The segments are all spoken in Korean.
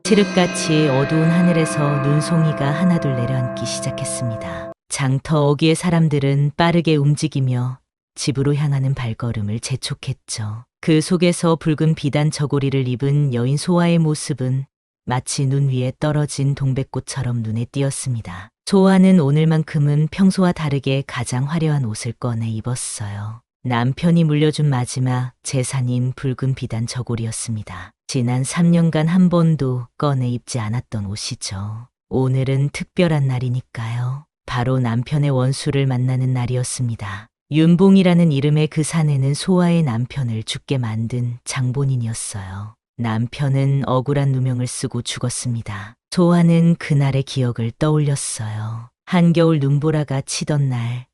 칠흑같이 어두운 하늘에서 눈송이가 하나둘 내려앉기 시작했습니다. 장터 어귀의 사람들은 빠르게 움직이며 집으로 향하는 발걸음을 재촉했죠. 그 속에서 붉은 비단 저고리를 입은 여인 소아의 모습은 마치 눈 위에 떨어진 동백꽃처럼 눈에 띄었습니다. 소아는 오늘만큼은 평소와 다르게 가장 화려한 옷을 꺼내 입었어요. 남편이 물려준 마지막 재산인 붉은 비단 저고리였습니다. 지난 3년간 한 번도 꺼내 입지 않았던 옷이죠. 오늘은 특별한 날이니까요. 바로 남편의 원수를 만나는 날이었습니다. 윤봉이라는 이름의 그 사내는 소아의 남편을 죽게 만든 장본인이었어요. 남편은 억울한 누명을 쓰고 죽었습니다. 소아는 그날의 기억을 떠올렸어요. 한겨울 눈보라가 치던 날,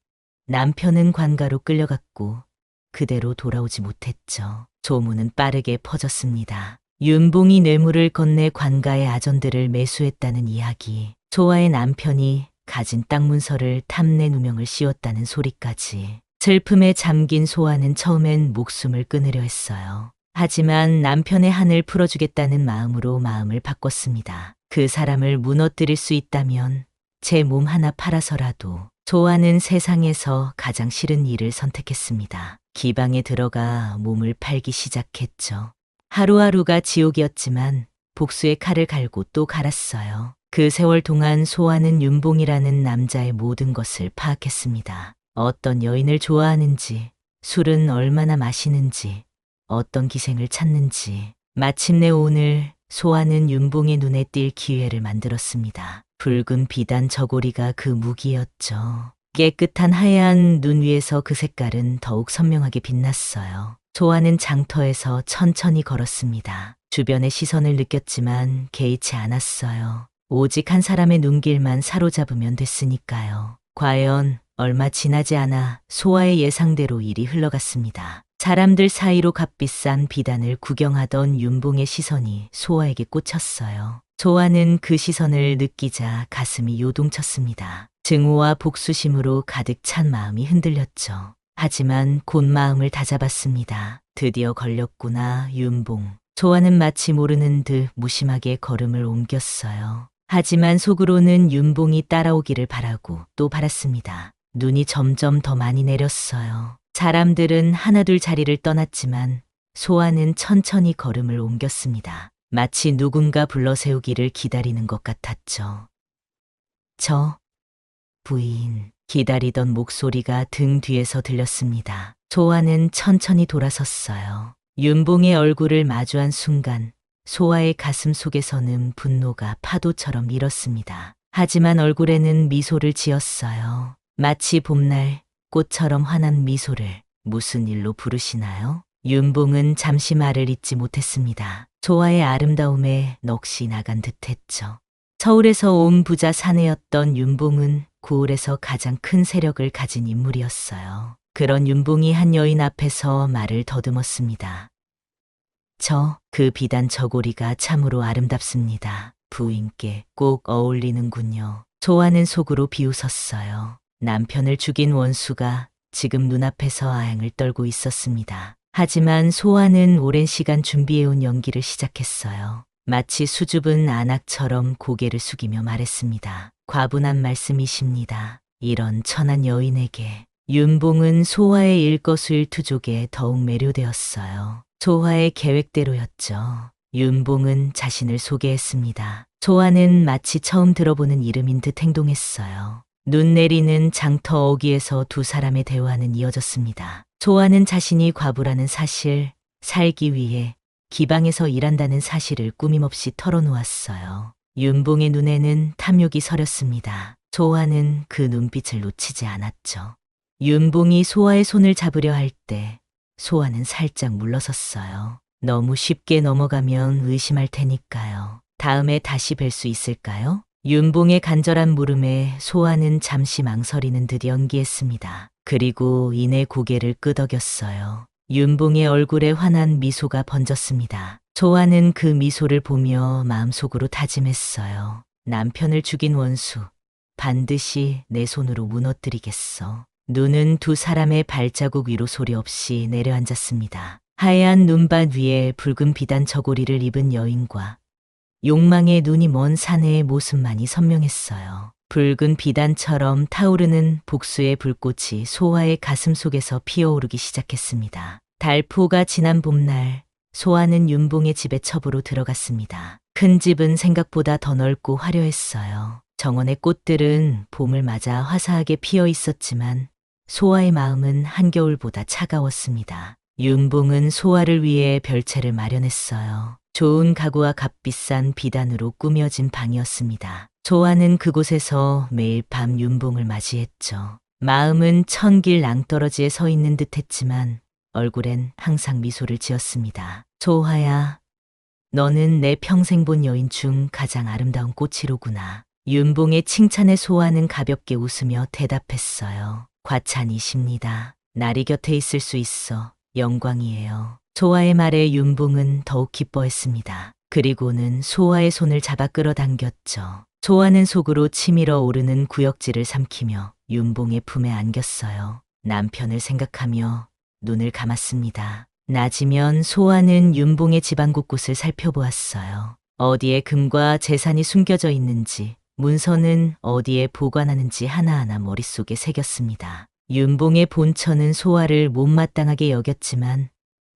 남편은 관가로 끌려갔고 그대로 돌아오지 못했죠. 소문은 빠르게 퍼졌습니다. 윤봉이 뇌물을 건네 관가의 아전들을 매수했다는 이야기, 소아의 남편이 가진 땅 문서를 탐내 누명을 씌웠다는 소리까지. 슬픔에 잠긴 소아는 처음엔 목숨을 끊으려 했어요. 하지만 남편의 한을 풀어주겠다는 마음으로 마음을 바꿨습니다. 그 사람을 무너뜨릴 수 있다면 제 몸 하나 팔아서라도. 소아는 세상에서 가장 싫은 일을 선택했습니다. 기방에 들어가 몸을 팔기 시작했죠. 하루하루가 지옥이었지만 복수의 칼을 갈고 또 갈았어요. 그 세월 동안 소아는 윤봉이라는 남자의 모든 것을 파악했습니다. 어떤 여인을 좋아하는지, 술은 얼마나 마시는지, 어떤 기생을 찾는지. 마침내 오늘 소아는 윤봉의 눈에 띌 기회를 만들었습니다. 붉은 비단 저고리가 그 무기였죠. 깨끗한 하얀 눈 위에서 그 색깔은 더욱 선명하게 빛났어요. 소아는 장터에서 천천히 걸었습니다. 주변의 시선을 느꼈지만 개의치 않았어요. 오직 한 사람의 눈길만 사로잡으면 됐으니까요. 과연 얼마 지나지 않아 소아의 예상대로 일이 흘러갔습니다. 사람들 사이로 값비싼 비단을 구경하던 윤봉의 시선이 소아에게 꽂혔어요. 소아는 그 시선을 느끼자 가슴이 요동쳤습니다. 증오와 복수심으로 가득 찬 마음이 흔들렸죠. 하지만 곧 마음을 다잡았습니다. 드디어 걸렸구나, 윤봉. 소아는 마치 모르는 듯 무심하게 걸음을 옮겼어요. 하지만 속으로는 윤봉이 따라오기를 바라고 또 바랐습니다. 눈이 점점 더 많이 내렸어요. 사람들은 하나둘 자리를 떠났지만 소아는 천천히 걸음을 옮겼습니다. 마치 누군가 불러세우기를 기다리는 것 같았죠. 저 부인, 기다리던 목소리가 등 뒤에서 들렸습니다. 소아는 천천히 돌아섰어요. 윤봉의 얼굴을 마주한 순간 소아의 가슴 속에서는 분노가 파도처럼 일었습니다. 하지만 얼굴에는 미소를 지었어요. 마치 봄날 꽃처럼 환한 미소를. 무슨 일로 부르시나요? 윤봉은 잠시 말을 잇지 못했습니다. 소아의 아름다움에 넋이 나간 듯했죠. 서울에서 온 부자 사내였던 윤봉은 고을에서 가장 큰 세력을 가진 인물이었어요. 그런 윤봉이 한 여인 앞에서 말을 더듬었습니다. 그 비단 저고리가 참으로 아름답습니다. 부인께 꼭 어울리는군요. 소아는 속으로 비웃었어요. 남편을 죽인 원수가 지금 눈앞에서 아행을 떨고 있었습니다. 하지만 소아는 오랜 시간 준비해온 연기를 시작했어요. 마치 수줍은 안악처럼 고개를 숙이며 말했습니다. 과분한 말씀이십니다. 이런 천한 여인에게. 윤봉은 소아의 일거수일투족에 더욱 매료되었어요. 소아의 계획대로였죠. 윤봉은 자신을 소개했습니다. 소아는 마치 처음 들어보는 이름인 듯 행동했어요. 눈 내리는 장터 어귀에서 두 사람의 대화는 이어졌습니다. 소아는 자신이 과부라는 사실, 살기 위해 기방에서 일한다는 사실을 꾸밈없이 털어놓았어요. 윤봉의 눈에는 탐욕이 서렸습니다. 소아는 그 눈빛을 놓치지 않았죠. 윤봉이 소아의 손을 잡으려 할 때 소아는 살짝 물러섰어요. 너무 쉽게 넘어가면 의심할 테니까요. 다음에 다시 뵐 수 있을까요? 윤봉의 간절한 물음에 소아는 잠시 망설이는 듯 연기했습니다. 그리고 이내 고개를 끄덕였어요. 윤봉의 얼굴에 환한 미소가 번졌습니다. 소아는 그 미소를 보며 마음속으로 다짐했어요. 남편을 죽인 원수, 반드시 내 손으로 무너뜨리겠어. 눈은 두 사람의 발자국 위로 소리 없이 내려앉았습니다. 하얀 눈밭 위에 붉은 비단 저고리를 입은 여인과 욕망의 눈이 먼 사내의 모습만이 선명했어요. 붉은 비단처럼 타오르는 복수의 불꽃이 소아의 가슴 속에서 피어오르기 시작했습니다. 달포가 지난 봄날, 소아는 윤봉의 집에 첩으로 들어갔습니다. 큰 집은 생각보다 더 넓고 화려했어요. 정원의 꽃들은 봄을 맞아 화사하게 피어 있었지만 소아의 마음은 한겨울보다 차가웠습니다. 윤봉은 소아를 위해 별채를 마련했어요. 좋은 가구와 값비싼 비단으로 꾸며진 방이었습니다. 소아는 그곳에서 매일 밤 윤봉을 맞이했죠. 마음은 천길 낭떠러지에 서 있는 듯 했지만 얼굴엔 항상 미소를 지었습니다. 소아야, 너는 내 평생 본 여인 중 가장 아름다운 꽃이로구나. 윤봉의 칭찬에 소아는 가볍게 웃으며 대답했어요. 과찬이십니다. 날이 곁에 있을 수 있어 영광이에요. 소아의 말에 윤봉은 더욱 기뻐했습니다. 그리고는 소아의 손을 잡아 끌어당겼죠. 소아는 속으로 치밀어 오르는 구역질을 삼키며 윤봉의 품에 안겼어요. 남편을 생각하며 눈을 감았습니다. 낮이면 소아는 윤봉의 집안 곳곳을 살펴보았어요. 어디에 금과 재산이 숨겨져 있는지, 문서는 어디에 보관하는지 하나하나 머릿속에 새겼습니다. 윤봉의 본처는 소아를 못마땅하게 여겼지만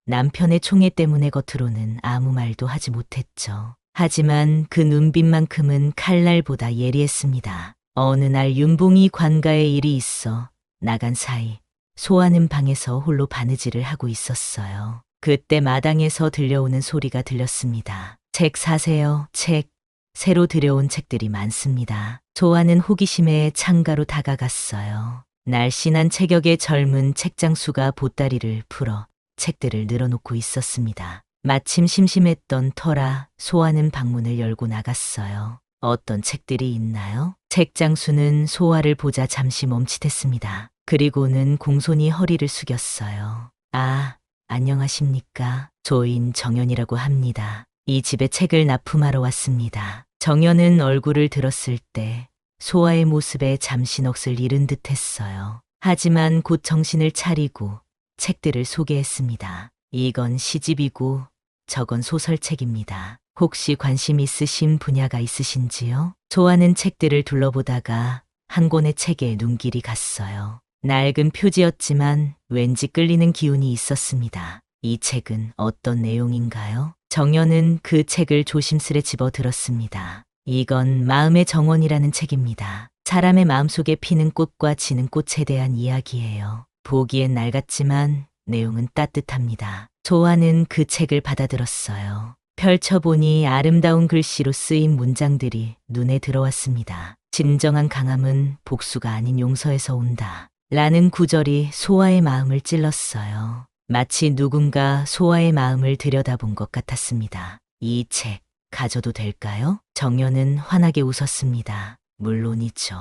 남편의 총애 때문에 겉으로는 아무 말도 하지 못했죠. 하지만 그 눈빛만큼은 칼날보다 예리했습니다. 어느 날 윤봉이 관가에 일이 있어 나간 사이 소아는 방에서 홀로 바느질을 하고 있었어요. 그때 마당에서 들려오는 소리가 들렸습니다. 책 사세요, 책. 새로 들여온 책들이 많습니다. 소아는 호기심에 창가로 다가갔어요. 날씬한 체격의 젊은 책장수가 보따리를 풀어 책들을 늘어놓고 있었습니다. 마침 심심했던 터라 소아는 방문을 열고 나갔어요. 어떤 책들이 있나요? 책장수는 소아를 보자 잠시 멈칫했습니다. 그리고는 공손히 허리를 숙였어요. 아, 안녕하십니까. 조인 정연이라고 합니다. 이 집에 책을 납품하러 왔습니다. 정연은 얼굴을 들었을 때 소아의 모습에 잠시 넋을 잃은 듯 했어요. 하지만 곧 정신을 차리고 책들을 소개했습니다. 이건 시집이고 저건 소설책입니다. 혹시 관심 있으신 분야가 있으신지요? 소아는 책들을 둘러보다가 한 권의 책에 눈길이 갔어요. 낡은 표지였지만 왠지 끌리는 기운이 있었습니다. 이 책은 어떤 내용인가요? 정연은 그 책을 조심스레 집어들었습니다. 이건 마음의 정원이라는 책입니다. 사람의 마음속에 피는 꽃과 지는 꽃에 대한 이야기예요. 보기엔 낡았지만 내용은 따뜻합니다. 소아는 그 책을 받아들었어요. 펼쳐보니 아름다운 글씨로 쓰인 문장들이 눈에 들어왔습니다. 진정한 강함은 복수가 아닌 용서에서 온다. 라는 구절이 소아의 마음을 찔렀어요. 마치 누군가 소아의 마음을 들여다본 것 같았습니다. 이 책 가져도 될까요? 정연은 환하게 웃었습니다. 물론이죠.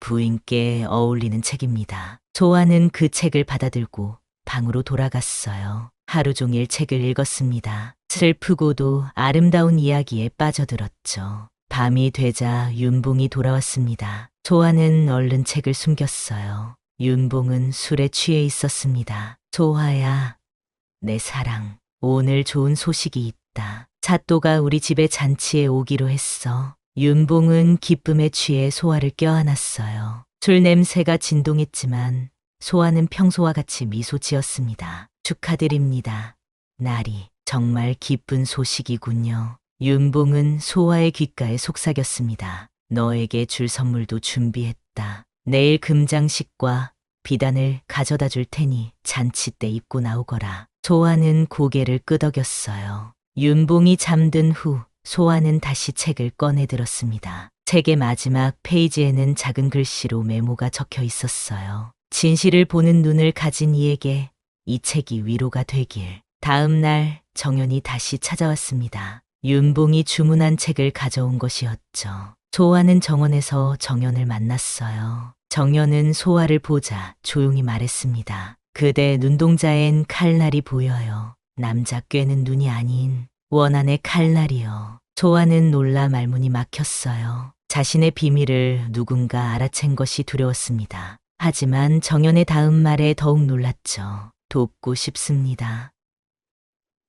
부인께 어울리는 책입니다. 소아는 그 책을 받아들고 방으로 돌아갔어요. 하루 종일 책을 읽었습니다. 슬프고도 아름다운 이야기에 빠져들었죠. 밤이 되자 윤봉이 돌아왔습니다. 소아는 얼른 책을 숨겼어요. 윤봉은 술에 취해 있었습니다. 소아야, 내 사랑, 오늘 좋은 소식이 있다. 사또가 우리 집에 잔치에 오기로 했어. 윤봉은 기쁨에 취해 소아를 껴안았어요. 술 냄새가 진동했지만 소아는 평소와 같이 미소 지었습니다. 축하드립니다. 나리, 정말 기쁜 소식이군요. 윤봉은 소아의 귓가에 속삭였습니다. 너에게 줄 선물도 준비했다. 내일 금장식과 비단을 가져다 줄 테니 잔치 때 입고 나오거라. 소아는 고개를 끄덕였어요. 윤봉이 잠든 후 소아는 다시 책을 꺼내 들었습니다. 책의 마지막 페이지에는 작은 글씨로 메모가 적혀 있었어요. 진실을 보는 눈을 가진 이에게 이 책이 위로가 되길. 다음 날 정연이 다시 찾아왔습니다. 윤봉이 주문한 책을 가져온 것이었죠. 소아는 정원에서 정연을 만났어요. 정연은 소아를 보자 조용히 말했습니다. 그대 눈동자엔 칼날이 보여요. 남자 꿰는 눈이 아닌 원한의 칼날이요. 소아는 놀라 말문이 막혔어요. 자신의 비밀을 누군가 알아챈 것이 두려웠습니다. 하지만 정연의 다음 말에 더욱 놀랐죠. 돕고 싶습니다.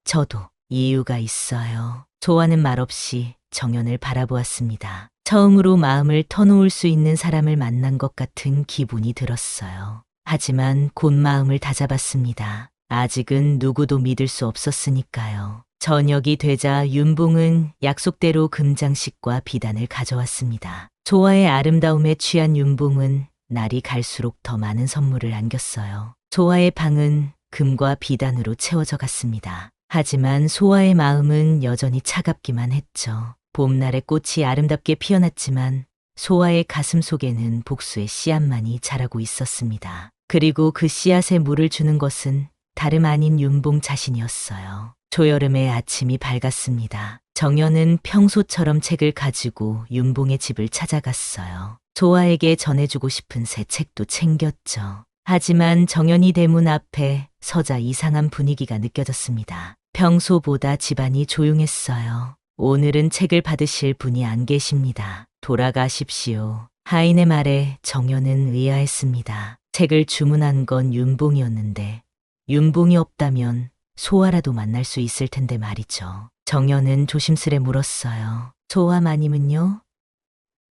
저도. 이유가 있어요. 소아는 말없이 정연을 바라보았습니다. 처음으로 마음을 터놓을 수 있는 사람을 만난 것 같은 기분이 들었어요. 하지만 곧 마음을 다잡았습니다. 아직은 누구도 믿을 수 없었으니까요. 저녁이 되자 윤봉은 약속대로 금장식과 비단을 가져왔습니다. 소아의 아름다움에 취한 윤봉은 날이 갈수록 더 많은 선물을 안겼어요. 소아의 방은 금과 비단으로 채워져 갔습니다. 하지만 소아의 마음은 여전히 차갑기만 했죠. 봄날의 꽃이 아름답게 피어났지만 소아의 가슴 속에는 복수의 씨앗만이 자라고 있었습니다. 그리고 그 씨앗에 물을 주는 것은 다름 아닌 윤봉 자신이었어요. 초여름의 아침이 밝았습니다. 정연은 평소처럼 책을 가지고 윤봉의 집을 찾아갔어요. 소아에게 전해주고 싶은 새 책도 챙겼죠. 하지만 정연이 대문 앞에 서자 이상한 분위기가 느껴졌습니다. 평소보다 집안이 조용했어요. 오늘은 책을 받으실 분이 안 계십니다. 돌아가십시오. 하인의 말에 정연은 의아했습니다. 책을 주문한 건 윤봉이었는데 윤봉이 없다면 소아라도 만날 수 있을 텐데 말이죠. 정연은 조심스레 물었어요. 소아 마님은요?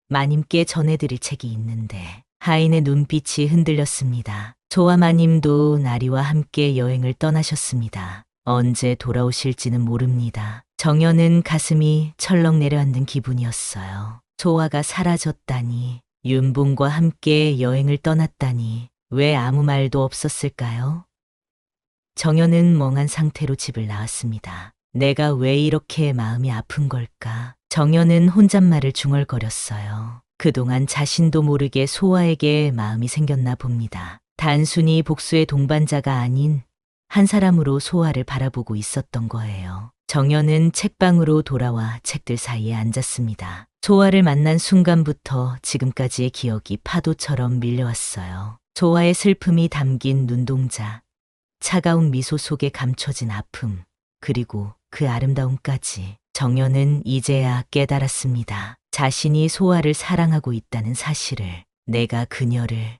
마님께 전해드릴 책이 있는데. 하인의 눈빛이 흔들렸습니다. 소아 마님도 나리와 함께 여행을 떠나셨습니다. 언제 돌아오실지는 모릅니다. 정연은 가슴이 철렁 내려앉는 기분이었어요. 소아가 사라졌다니, 윤봉과 함께 여행을 떠났다니 왜 아무 말도 없었을까요? 정연은 멍한 상태로 집을 나왔습니다. 내가 왜 이렇게 마음이 아픈 걸까? 정연은 혼잣말을 중얼거렸어요. 그동안 자신도 모르게 소아에게 마음이 생겼나 봅니다. 단순히 복수의 동반자가 아닌 한 사람으로 소아를 바라보고 있었던 거예요. 정연은 책방으로 돌아와 책들 사이에 앉았습니다. 소아를 만난 순간부터 지금까지의 기억이 파도처럼 밀려왔어요. 소아의 슬픔이 담긴 눈동자, 차가운 미소 속에 감춰진 아픔, 그리고 그 아름다움까지. 정연은 이제야 깨달았습니다. 자신이 소아를 사랑하고 있다는 사실을. 내가 그녀를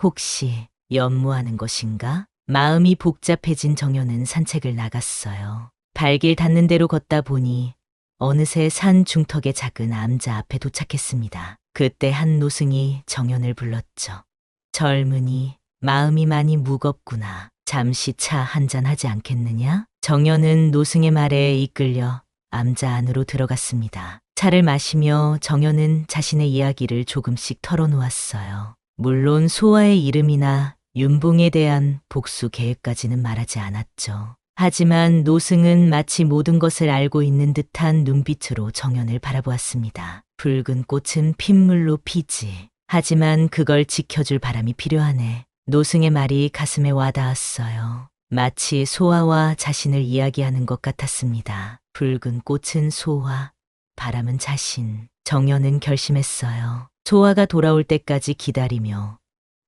혹시 연모하는 것인가? 마음이 복잡해진 정연은 산책을 나갔어요. 발길 닿는 대로 걷다 보니 어느새 산 중턱의 작은 암자 앞에 도착했습니다. 그때 한 노승이 정연을 불렀죠. 젊은이, 마음이 많이 무겁구나. 잠시 차 한잔 하지 않겠느냐? 정연은 노승의 말에 이끌려 암자 안으로 들어갔습니다. 차를 마시며 정연은 자신의 이야기를 조금씩 털어놓았어요. 물론 소아의 이름이나 윤봉에 대한 복수 계획까지는 말하지 않았죠. 하지만 노승은 마치 모든 것을 알고 있는 듯한 눈빛으로 정연을 바라보았습니다. 붉은 꽃은 핏물로 피지. 하지만 그걸 지켜줄 바람이 필요하네. 노승의 말이 가슴에 와닿았어요. 마치 소아와 자신을 이야기하는 것 같았습니다. 붉은 꽃은 소아, 바람은 자신. 정연은 결심했어요. 소아가 돌아올 때까지 기다리며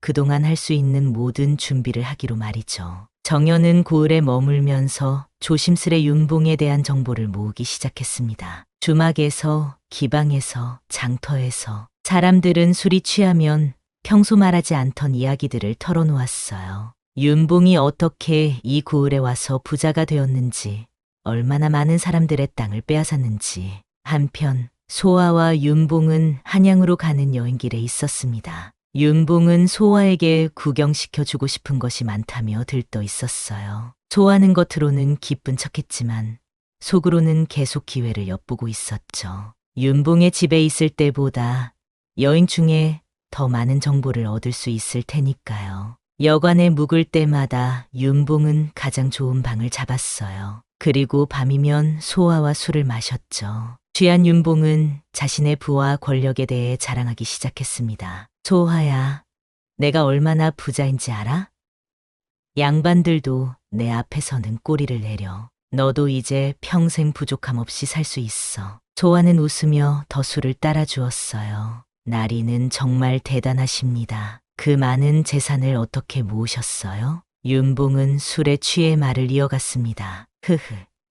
그동안 할 수 있는 모든 준비를 하기로 말이죠. 정연은 고을에 머물면서 조심스레 윤봉에 대한 정보를 모으기 시작했습니다. 주막에서, 기방에서, 장터에서 사람들은 술이 취하면 평소 말하지 않던 이야기들을 털어놓았어요. 윤봉이 어떻게 이 고을에 와서 부자가 되었는지, 얼마나 많은 사람들의 땅을 빼앗았는지. 한편 소아와 윤봉은 한양으로 가는 여행길에 있었습니다. 윤봉은 소아에게 구경시켜주고 싶은 것이 많다며 들떠 있었어요. 소아는 겉으로는 기쁜 척했지만 속으로는 계속 기회를 엿보고 있었죠. 윤봉의 집에 있을 때보다 여행 중에 더 많은 정보를 얻을 수 있을 테니까요. 여관에 묵을 때마다 윤봉은 가장 좋은 방을 잡았어요. 그리고 밤이면 소아와 술을 마셨죠. 취한 윤봉은 자신의 부와 권력에 대해 자랑하기 시작했습니다. 소아야, 내가 얼마나 부자인지 알아? 양반들도 내 앞에서는 꼬리를 내려. 너도 이제 평생 부족함 없이 살 수 있어. 소아는 웃으며 더 술을 따라주었어요. 나리는 정말 대단하십니다. 그 많은 재산을 어떻게 모으셨어요? 윤봉은 술에 취해 말을 이어갔습니다.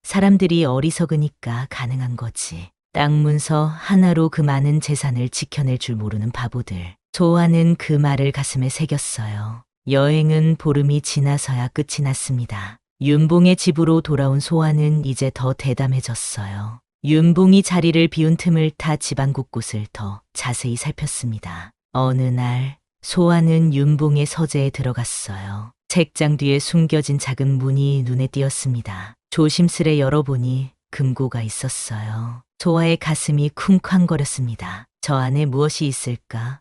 사람들이 어리석으니까 가능한 거지. 땅 문서 하나로 그 많은 재산을 지켜낼 줄 모르는 바보들. 소아는 그 말을 가슴에 새겼어요. 여행은 보름이 지나서야 끝이 났습니다. 윤봉의 집으로 돌아온 소아는 이제 더 대담해졌어요. 윤봉이 자리를 비운 틈을 타 집안 곳곳을 더 자세히 살폈습니다. 어느 날 소아는 윤봉의 서재에 들어갔어요. 책장 뒤에 숨겨진 작은 문이 눈에 띄었습니다. 조심스레 열어보니 금고가 있었어요. 소아의 가슴이 쿵쾅거렸습니다. 저 안에 무엇이 있을까?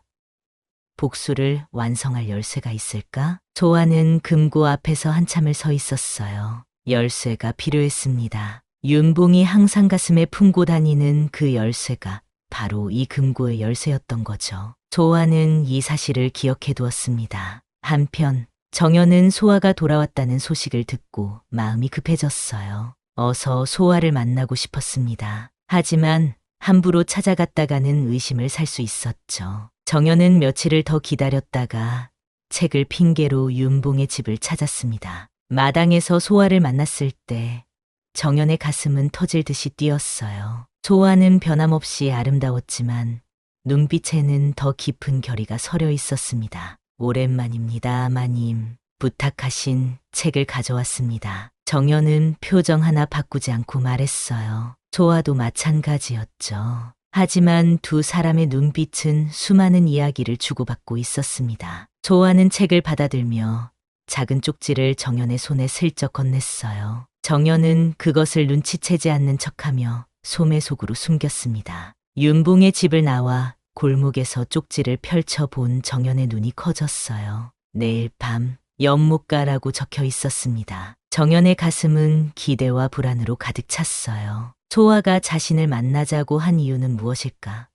복수를 완성할 열쇠가 있을까? 소아는 금고 앞에서 한참을 서 있었어요. 열쇠가 필요했습니다. 윤봉이 항상 가슴에 품고 다니는 그 열쇠가 바로 이 금고의 열쇠였던 거죠. 소아는 이 사실을 기억해 두었습니다. 한편 정연은 소아가 돌아왔다는 소식을 듣고 마음이 급해졌어요. 어서 소아를 만나고 싶었습니다. 하지만 함부로 찾아갔다가는 의심을 살 수 있었죠. 정연은 며칠을 더 기다렸다가 책을 핑계로 윤봉의 집을 찾았습니다. 마당에서 소아를 만났을 때 정연의 가슴은 터질 듯이 뛰었어요. 소아는 변함없이 아름다웠지만 눈빛에는 더 깊은 결의가 서려 있었습니다. 오랜만입니다, 마님. 부탁하신 책을 가져왔습니다. 정연은 표정 하나 바꾸지 않고 말했어요. 소아도 마찬가지였죠. 하지만 두 사람의 눈빛은 수많은 이야기를 주고받고 있었습니다. 소아는 책을 받아들며 작은 쪽지를 정연의 손에 슬쩍 건넸어요. 정연은 그것을 눈치채지 않는 척하며 소매속으로 숨겼습니다. 윤봉의 집을 나와 골목에서 쪽지를 펼쳐본 정연의 눈이 커졌어요. 내일 밤 연못가라고 적혀 있었습니다. 정연의 가슴은 기대와 불안으로 가득 찼어요. 소아가 자신을 만나자고 한 이유는 무엇일까?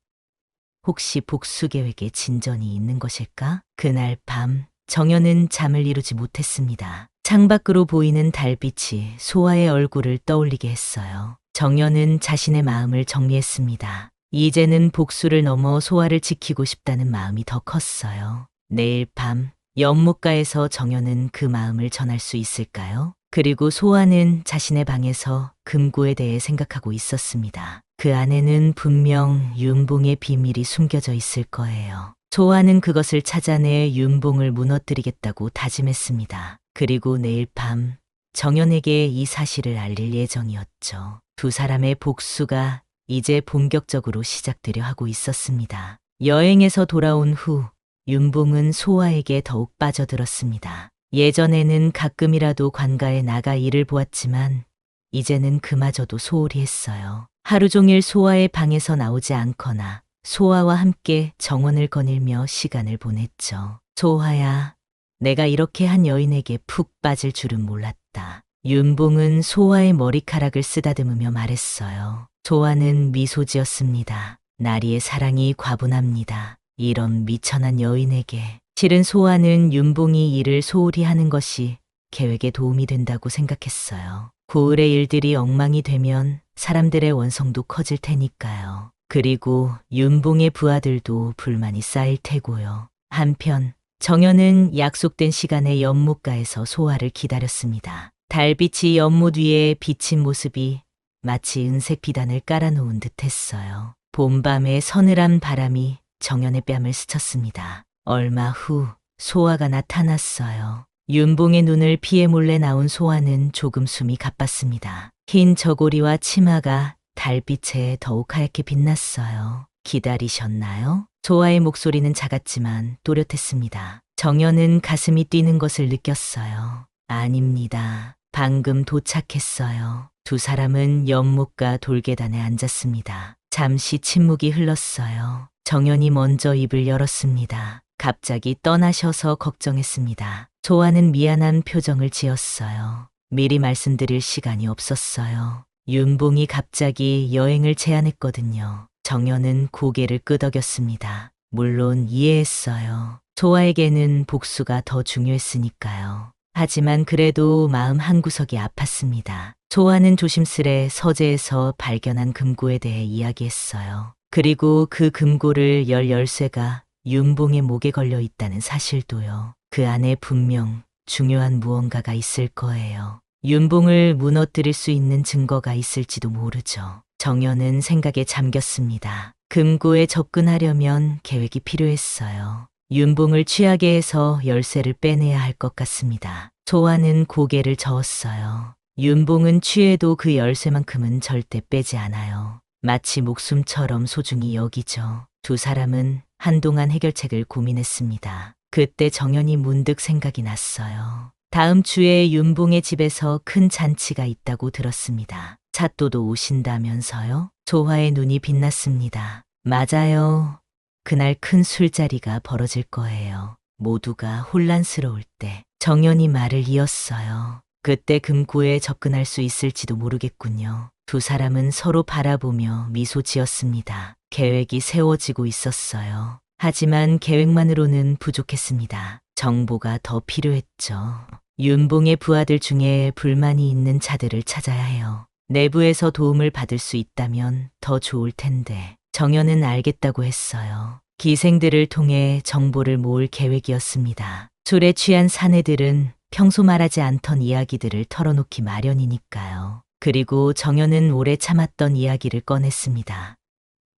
혹시 복수 계획에 진전이 있는 것일까? 그날 밤 정연은 잠을 이루지 못했습니다. 창밖으로 보이는 달빛이 소아의 얼굴을 떠올리게 했어요. 정연은 자신의 마음을 정리했습니다. 이제는 복수를 넘어 소아를 지키고 싶다는 마음이 더 컸어요. 내일 밤 연못가에서 정연은 그 마음을 전할 수 있을까요? 그리고 소아는 자신의 방에서 금고에 대해 생각하고 있었습니다. 그 안에는 분명 윤봉의 비밀이 숨겨져 있을 거예요. 소아는 그것을 찾아내 윤봉을 무너뜨리겠다고 다짐했습니다. 그리고 내일 밤 정연에게 이 사실을 알릴 예정이었죠. 두 사람의 복수가 이제 본격적으로 시작되려 하고 있었습니다. 여행에서 돌아온 후 윤봉은 소아에게 더욱 빠져들었습니다. 예전에는 가끔이라도 관가에 나가 일을 보았지만 이제는 그마저도 소홀히 했어요. 하루 종일 소아의 방에서 나오지 않거나 소아와 함께 정원을 거닐며 시간을 보냈죠. 소아야, 내가 이렇게 한 여인에게 푹 빠질 줄은 몰랐다. 윤봉은 소아의 머리카락을 쓰다듬으며 말했어요. 소아는 미소 지었습니다. 나리의 사랑이 과분합니다. 이런 미천한 여인에게. 실은 소아는 윤봉이 일을 소홀히 하는 것이 계획에 도움이 된다고 생각했어요. 고을의 일들이 엉망이 되면 사람들의 원성도 커질 테니까요. 그리고 윤봉의 부하들도 불만이 쌓일 테고요. 한편 정연은 약속된 시간에 연못가에서 소아를 기다렸습니다. 달빛이 연못 위에 비친 모습이 마치 은색 비단을 깔아놓은 듯했어요. 봄밤의 서늘한 바람이 정연의 뺨을 스쳤습니다. 얼마 후 소아가 나타났어요. 윤봉의 눈을 피해 몰래 나온 소아는 조금 숨이 가빴습니다. 흰 저고리와 치마가 달빛에 더욱 하얗게 빛났어요. 기다리셨나요? 소아의 목소리는 작았지만 또렷했습니다. 정연은 가슴이 뛰는 것을 느꼈어요. 아닙니다. 방금 도착했어요. 두 사람은 연못가 돌계단에 앉았습니다. 잠시 침묵이 흘렀어요. 정연이 먼저 입을 열었습니다. 갑자기 떠나셔서 걱정했습니다. 소아는 미안한 표정을 지었어요. 미리 말씀드릴 시간이 없었어요. 윤봉이 갑자기 여행을 제안했거든요. 정연은 고개를 끄덕였습니다. 물론 이해했어요. 소아에게는 복수가 더 중요했으니까요. 하지만 그래도 마음 한구석이 아팠습니다. 소아는 조심스레 서재에서 발견한 금고에 대해 이야기했어요. 그리고 그 금고를 열 열쇠가 윤봉의 목에 걸려 있다는 사실도요. 그 안에 분명 중요한 무언가가 있을 거예요. 윤봉을 무너뜨릴 수 있는 증거가 있을지도 모르죠. 정연은 생각에 잠겼습니다. 금고에 접근하려면 계획이 필요했어요. 윤봉을 취하게 해서 열쇠를 빼내야 할 것 같습니다. 조아는 고개를 저었어요. 윤봉은 취해도 그 열쇠만큼은 절대 빼지 않아요. 마치 목숨처럼 소중히 여기죠. 두 사람은 한동안 해결책을 고민했습니다. 그때 정연이 문득 생각이 났어요. 다음 주에 윤봉의 집에서 큰 잔치가 있다고 들었습니다. 사또도 오신다면서요? 조화의 눈이 빛났습니다. 맞아요. 그날 큰 술자리가 벌어질 거예요. 모두가 혼란스러울 때 정연이 말을 이었어요. 그때 금고에 접근할 수 있을지도 모르겠군요. 두 사람은 서로 바라보며 미소 지었습니다. 계획이 세워지고 있었어요. 하지만 계획만으로는 부족했습니다. 정보가 더 필요했죠. 윤봉의 부하들 중에 불만이 있는 자들을 찾아야 해요. 내부에서 도움을 받을 수 있다면 더 좋을 텐데 정연은 알겠다고 했어요. 기생들을 통해 정보를 모을 계획이었습니다. 술에 취한 사내들은 평소 말하지 않던 이야기들을 털어놓기 마련이니까요. 그리고 정연은 오래 참았던 이야기를 꺼냈습니다.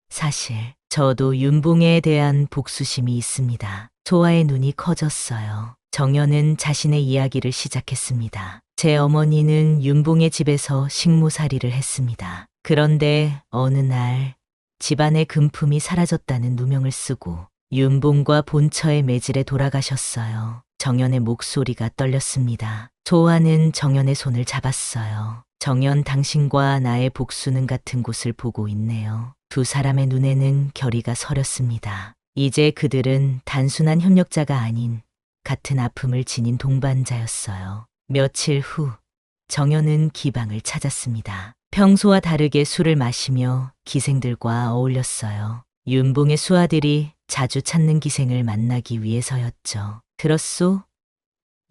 사실 저도 윤봉에 대한 복수심이 있습니다. 조아의 눈이 커졌어요. 정연은 자신의 이야기를 시작했습니다. 제 어머니는 윤봉의 집에서 식모살이를 했습니다. 그런데 어느 날 집안의 금품이 사라졌다는 누명을 쓰고 윤봉과 본처의 매질에 돌아가셨어요. 정연의 목소리가 떨렸습니다. 조아는 정연의 손을 잡았어요. 정연, 당신과 나의 복수는 같은 곳을 보고 있네요. 두 사람의 눈에는 결의가 서렸습니다. 이제 그들은 단순한 협력자가 아닌 같은 아픔을 지닌 동반자였어요. 며칠 후 정연은 기방을 찾았습니다. 평소와 다르게 술을 마시며 기생들과 어울렸어요. 윤봉의 수하들이 자주 찾는 기생을 만나기 위해서였죠. 들었소?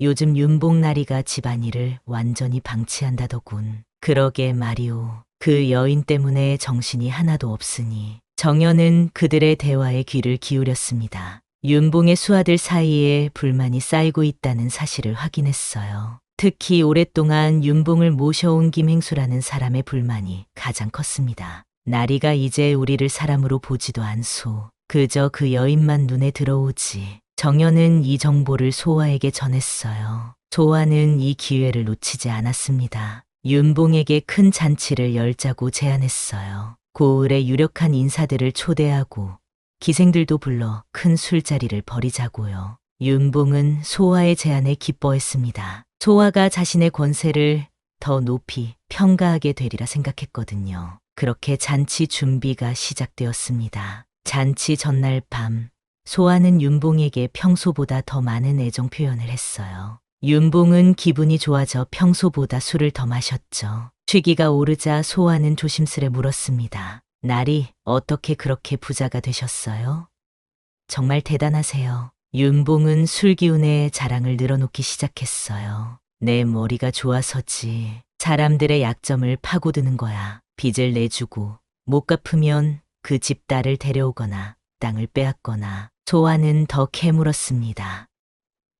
요즘 윤봉 나리가 집안일을 완전히 방치한다더군. 그러게 말이오. 그 여인 때문에 정신이 하나도 없으니. 정연은 그들의 대화에 귀를 기울였습니다. 윤봉의 수하들 사이에 불만이 쌓이고 있다는 사실을 확인했어요. 특히 오랫동안 윤봉을 모셔온 김행수라는 사람의 불만이 가장 컸습니다. 나리가 이제 우리를 사람으로 보지도 않소. 그저 그 여인만 눈에 들어오지. 정연은 이 정보를 소아에게 전했어요. 소아는 이 기회를 놓치지 않았습니다. 윤봉에게 큰 잔치를 열자고 제안했어요. 고을의 유력한 인사들을 초대하고 기생들도 불러 큰 술자리를 벌이자고요. 윤봉은 소아의 제안에 기뻐했습니다. 소아가 자신의 권세를 더 높이 평가하게 되리라 생각했거든요. 그렇게 잔치 준비가 시작되었습니다. 잔치 전날 밤, 소아는 윤봉에게 평소보다 더 많은 애정 표현을 했어요. 윤봉은 기분이 좋아져 평소보다 술을 더 마셨죠. 취기가 오르자 소아는 조심스레 물었습니다. 나리, 어떻게 그렇게 부자가 되셨어요? 정말 대단하세요. 윤봉은 술 기운에 자랑을 늘어놓기 시작했어요. 내 머리가 좋아서지. 사람들의 약점을 파고드는 거야. 빚을 내주고 못 갚으면 그 집 딸을 데려오거나 땅을 빼앗거나. 소아는 더 캐물었습니다.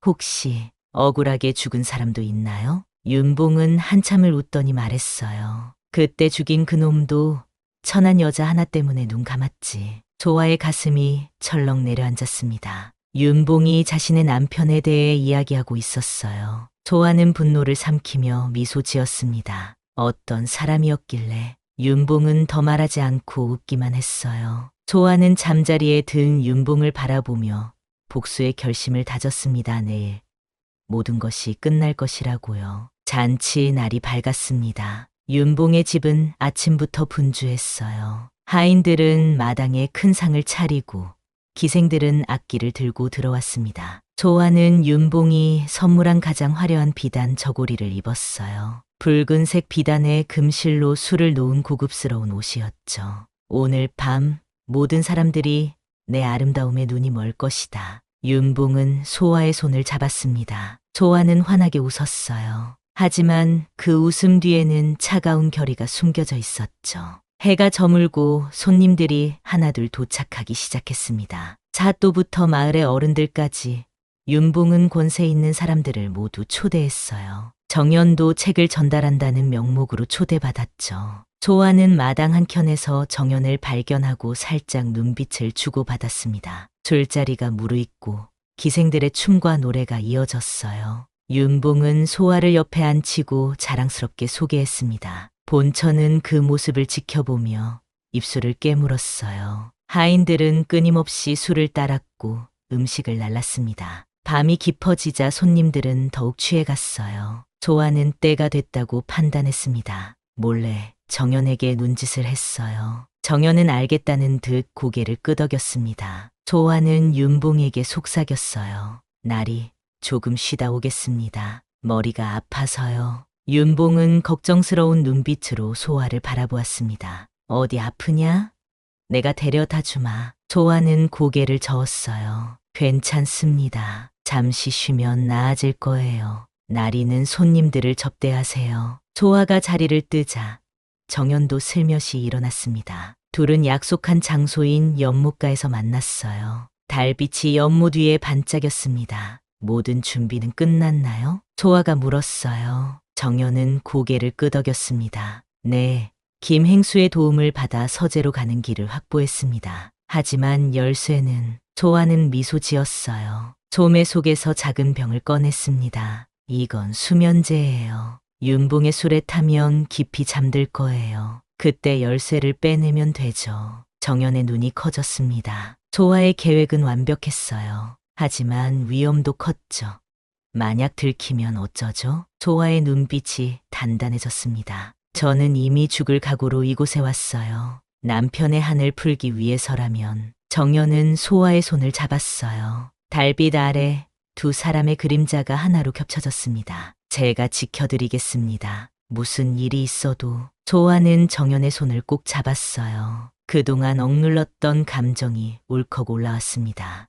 혹시 억울하게 죽은 사람도 있나요? 윤봉은 한참을 웃더니 말했어요. 그때 죽인 그놈도 천한 여자 하나 때문에 눈 감았지. 소아의 가슴이 철렁 내려앉았습니다. 윤봉이 자신의 남편에 대해 이야기하고 있었어요. 소아는 분노를 삼키며 미소 지었습니다. 어떤 사람이었길래. 윤봉은 더 말하지 않고 웃기만 했어요. 소아는 잠자리에 든 윤봉을 바라보며 복수의 결심을 다졌습니다. 내일 모든 것이 끝날 것이라고요. 잔치 날이 밝았습니다. 윤봉의 집은 아침부터 분주했어요. 하인들은 마당에 큰 상을 차리고 기생들은 악기를 들고 들어왔습니다. 소아는 윤봉이 선물한 가장 화려한 비단 저고리를 입었어요. 붉은색 비단에 금실로 술을 놓은 고급스러운 옷이었죠. 오늘 밤 모든 사람들이 내 아름다움에 눈이 멀 것이다. 윤봉은 소아의 손을 잡았습니다. 소아는 환하게 웃었어요. 하지만 그 웃음 뒤에는 차가운 결의가 숨겨져 있었죠. 해가 저물고 손님들이 하나둘 도착하기 시작했습니다. 사또부터 마을의 어른들까지 윤봉은 권세 있는 사람들을 모두 초대했어요. 정연도 책을 전달한다는 명목으로 초대받았죠. 소아는 마당 한켠에서 정연을 발견하고 살짝 눈빛을 주고받았습니다. 술자리가 무르익고 기생들의 춤과 노래가 이어졌어요. 윤봉은 소아를 옆에 앉히고 자랑스럽게 소개했습니다. 본처는 그 모습을 지켜보며 입술을 깨물었어요. 하인들은 끊임없이 술을 따랐고 음식을 날랐습니다. 밤이 깊어지자 손님들은 더욱 취해갔어요. 소아는 때가 됐다고 판단했습니다. 몰래 정연에게 눈짓을 했어요. 정연은 알겠다는 듯 고개를 끄덕였습니다. 소아는 윤봉에게 속삭였어요. 날이 조금 쉬다 오겠습니다. 머리가 아파서요. 윤봉은 걱정스러운 눈빛으로 소아를 바라보았습니다. 어디 아프냐? 내가 데려다 주마. 소아는 고개를 저었어요. 괜찮습니다. 잠시 쉬면 나아질 거예요. 나리는 손님들을 접대하세요. 소아가 자리를 뜨자 정연도 슬며시 일어났습니다. 둘은 약속한 장소인 연못가에서 만났어요. 달빛이 연못 위에 반짝였습니다. 모든 준비는 끝났나요? 소아가 물었어요. 정연은 고개를 끄덕였습니다. 네, 김행수의 도움을 받아 서재로 가는 길을 확보했습니다. 하지만 열쇠는... 소아는 미소 지었어요. 소매 속에서 작은 병을 꺼냈습니다. 이건 수면제예요. 윤봉의 술에 타면 깊이 잠들 거예요. 그때 열쇠를 빼내면 되죠. 정연의 눈이 커졌습니다. 소아의 계획은 완벽했어요. 하지만 위험도 컸죠. 만약 들키면 어쩌죠? 소아의 눈빛이 단단해졌습니다. 저는 이미 죽을 각오로 이곳에 왔어요. 남편의 한을 풀기 위해서라면. 정연은 소아의 손을 잡았어요. 달빛 아래 두 사람의 그림자가 하나로 겹쳐졌습니다. 제가 지켜드리겠습니다. 무슨 일이 있어도. 소아는 정연의 손을 꼭 잡았어요. 그동안 억눌렀던 감정이 울컥 올라왔습니다.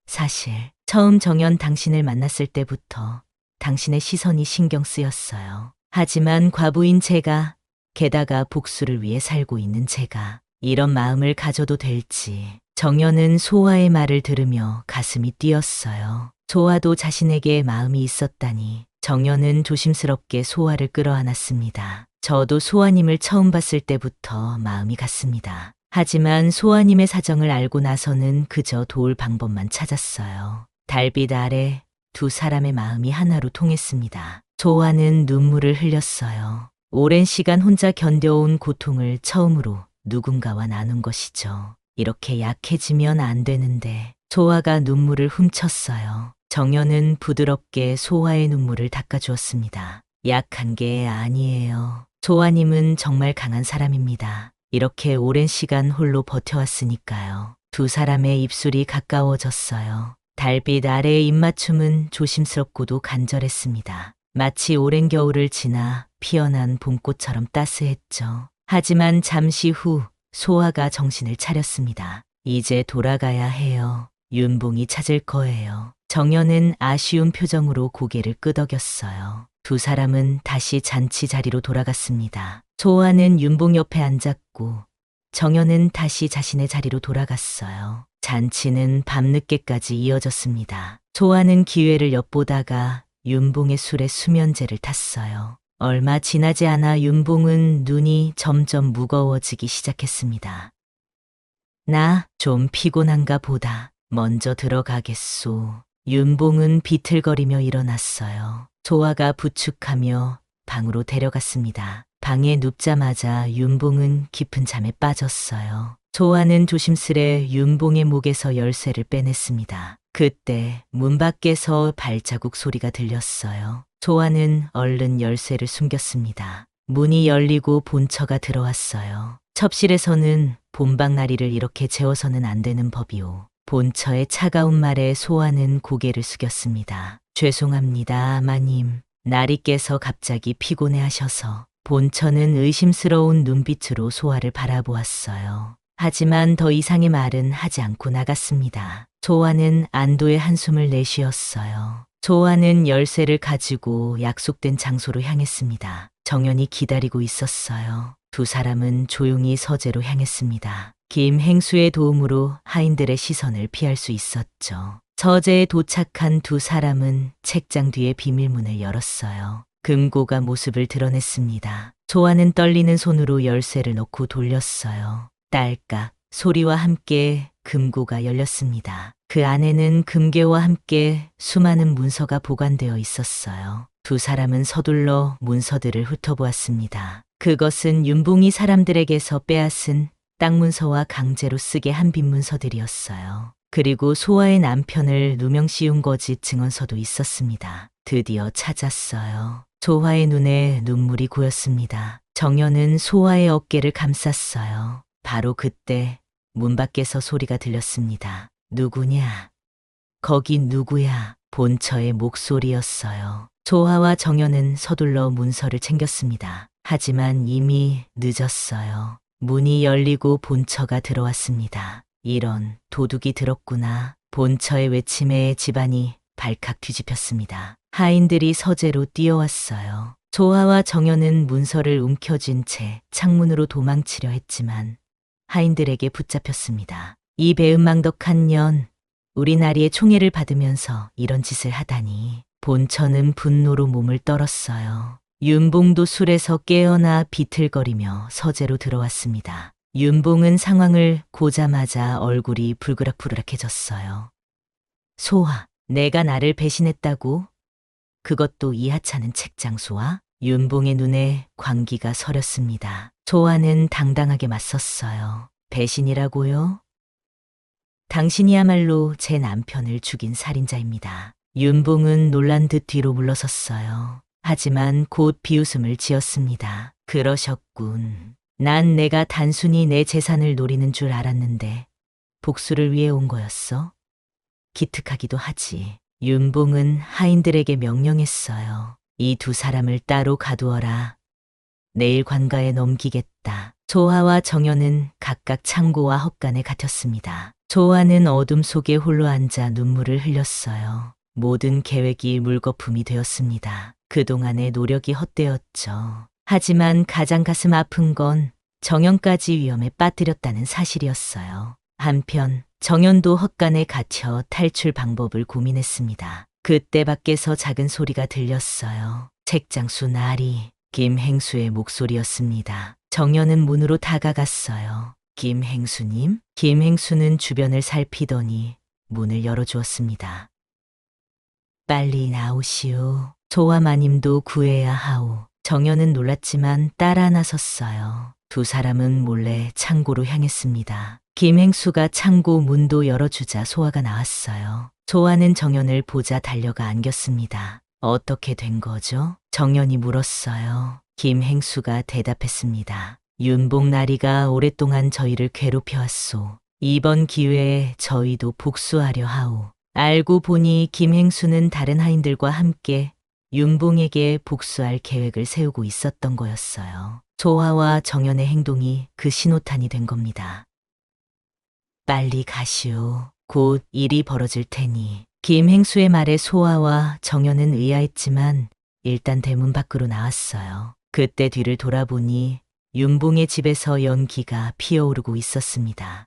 사실 처음 정연 당신을 만났을 때부터 당신의 시선이 신경 쓰였어요. 하지만 과부인 제가, 게다가 복수를 위해 살고 있는 제가 이런 마음을 가져도 될지. 정연은 소아의 말을 들으며 가슴이 뛰었어요. 소아도 자신에게 마음이 있었다니. 정연은 조심스럽게 소아를 끌어안았습니다. 저도 소아님을 처음 봤을 때부터 마음이 갔습니다. 하지만 소아님의 사정을 알고 나서는 그저 도울 방법만 찾았어요. 달빛 아래 두 사람의 마음이 하나로 통했습니다. 소아는 눈물을 흘렸어요. 오랜 시간 혼자 견뎌온 고통을 처음으로 누군가와 나눈 것이죠. 이렇게 약해지면 안 되는데. 소아가 눈물을 훔쳤어요. 정연은 부드럽게 소아의 눈물을 닦아주었습니다. 약한 게 아니에요. 소아님은 정말 강한 사람입니다. 이렇게 오랜 시간 홀로 버텨왔으니까요. 두 사람의 입술이 가까워졌어요. 달빛 아래의 입맞춤은 조심스럽고도 간절했습니다. 마치 오랜 겨울을 지나 피어난 봄꽃처럼 따스했죠. 하지만 잠시 후 소아가 정신을 차렸습니다. 이제 돌아가야 해요. 윤봉이 찾을 거예요. 정연은 아쉬운 표정으로 고개를 끄덕였어요. 두 사람은 다시 잔치 자리로 돌아갔습니다. 소아는 윤봉 옆에 앉았고 정연은 다시 자신의 자리로 돌아갔어요. 잔치는 밤늦게까지 이어졌습니다. 소아는 기회를 엿보다가 윤봉의 술에 수면제를 탔어요. 얼마 지나지 않아 윤봉은 눈이 점점 무거워지기 시작했습니다. 나 좀 피곤한가 보다. 먼저 들어가겠소. 윤봉은 비틀거리며 일어났어요. 소아가 부축하며 방으로 데려갔습니다. 방에 눕자마자 윤봉은 깊은 잠에 빠졌어요. 소아는 조심스레 윤봉의 목에서 열쇠를 빼냈습니다. 그때 문 밖에서 발자국 소리가 들렸어요. 소아는 얼른 열쇠를 숨겼습니다. 문이 열리고 본처가 들어왔어요. 첩실에서는 본방나리를 이렇게 재워서는 안 되는 법이오. 본처의 차가운 말에 소아는 고개를 숙였습니다. 죄송합니다, 아마님. 나리께서 갑자기 피곤해하셔서. 본처는 의심스러운 눈빛으로 소아를 바라보았어요. 하지만 더 이상의 말은 하지 않고 나갔습니다. 소아는 안도의 한숨을 내쉬었어요. 소아는 열쇠를 가지고 약속된 장소로 향했습니다. 정연이 기다리고 있었어요. 두 사람은 조용히 서재로 향했습니다. 김행수의 도움으로 하인들의 시선을 피할 수 있었죠. 서재에 도착한 두 사람은 책장 뒤에 비밀문을 열었어요. 금고가 모습을 드러냈습니다. 소아는 떨리는 손으로 열쇠를 넣고 돌렸어요. 딸깍 소리와 함께 금고가 열렸습니다. 그 안에는 금괴와 함께 수많은 문서가 보관되어 있었어요. 두 사람은 서둘러 문서들을 훑어보았습니다. 그것은 윤봉이 사람들에게서 빼앗은 땅 문서와 강제로 쓰게 한 빈문서들이었어요. 그리고 소아의 남편을 누명 씌운 거짓 증언서도 있었습니다. 드디어 찾았어요. 소아의 눈에 눈물이 고였습니다. 정연은 소아의 어깨를 감쌌어요. 바로 그때 문 밖에서 소리가 들렸습니다. 누구냐? 거기 누구야? 본처의 목소리였어요. 소아와 정연은 서둘러 문서를 챙겼습니다. 하지만 이미 늦었어요. 문이 열리고 본처가 들어왔습니다. 이런, 도둑이 들었구나. 본처의 외침에 집안이 발칵 뒤집혔습니다. 하인들이 서재로 뛰어왔어요. 소아와 정연은 문서를 움켜쥔 채 창문으로 도망치려 했지만 하인들에게 붙잡혔습니다. 이 배은망덕한 년, 우리 나리의 총애를 받으면서 이런 짓을 하다니. 본처는 분노로 몸을 떨었어요. 윤봉도 술에서 깨어나 비틀거리며 서재로 들어왔습니다. 윤봉은 상황을 보자마자 얼굴이 불그락불그락해졌어요. 소아, 내가 나를 배신했다고? 그것도 이하찮은 책장소와? 윤봉의 눈에 광기가 서렸습니다. 소아는 당당하게 맞섰어요. 배신이라고요? 당신이야말로 제 남편을 죽인 살인자입니다. 윤봉은 놀란 듯 뒤로 물러섰어요. 하지만 곧 비웃음을 지었습니다. 그러셨군. 난 내가 단순히 내 재산을 노리는 줄 알았는데 복수를 위해 온 거였어? 기특하기도 하지. 윤봉은 하인들에게 명령했어요. 이 두 사람을 따로 가두어라. 내일 관가에 넘기겠다. 소아와 정연은 각각 창고와 헛간에 갇혔습니다. 소아는 어둠 속에 홀로 앉아 눈물을 흘렸어요. 모든 계획이 물거품이 되었습니다. 그동안의 노력이 헛되었죠. 하지만 가장 가슴 아픈 건 정연까지 위험에 빠뜨렸다는 사실이었어요. 한편 정연도 헛간에 갇혀 탈출 방법을 고민했습니다. 그때 밖에서 작은 소리가 들렸어요. 책장수 나리, 김행수의 목소리였습니다. 정연은 문으로 다가갔어요. 김행수님? 김행수는 주변을 살피더니 문을 열어주었습니다. 빨리 나오시오. 소아 마님도 구해야 하오. 정연은 놀랐지만 따라 나섰어요. 두 사람은 몰래 창고로 향했습니다. 김행수가 창고 문도 열어주자 소아가 나왔어요. 소아는 정연을 보자 달려가 안겼습니다. 어떻게 된 거죠? 정연이 물었어요. 김행수가 대답했습니다. 윤봉나리가 오랫동안 저희를 괴롭혀왔소. 이번 기회에 저희도 복수하려 하오. 알고 보니 김행수는 다른 하인들과 함께 윤봉에게 복수할 계획을 세우고 있었던 거였어요. 소아와 정연의 행동이 그 신호탄이 된 겁니다. 빨리 가시오. 곧 일이 벌어질 테니. 김행수의 말에 소아와 정연은 의아했지만 일단 대문 밖으로 나왔어요. 그때 뒤를 돌아보니 윤봉의 집에서 연기가 피어오르고 있었습니다.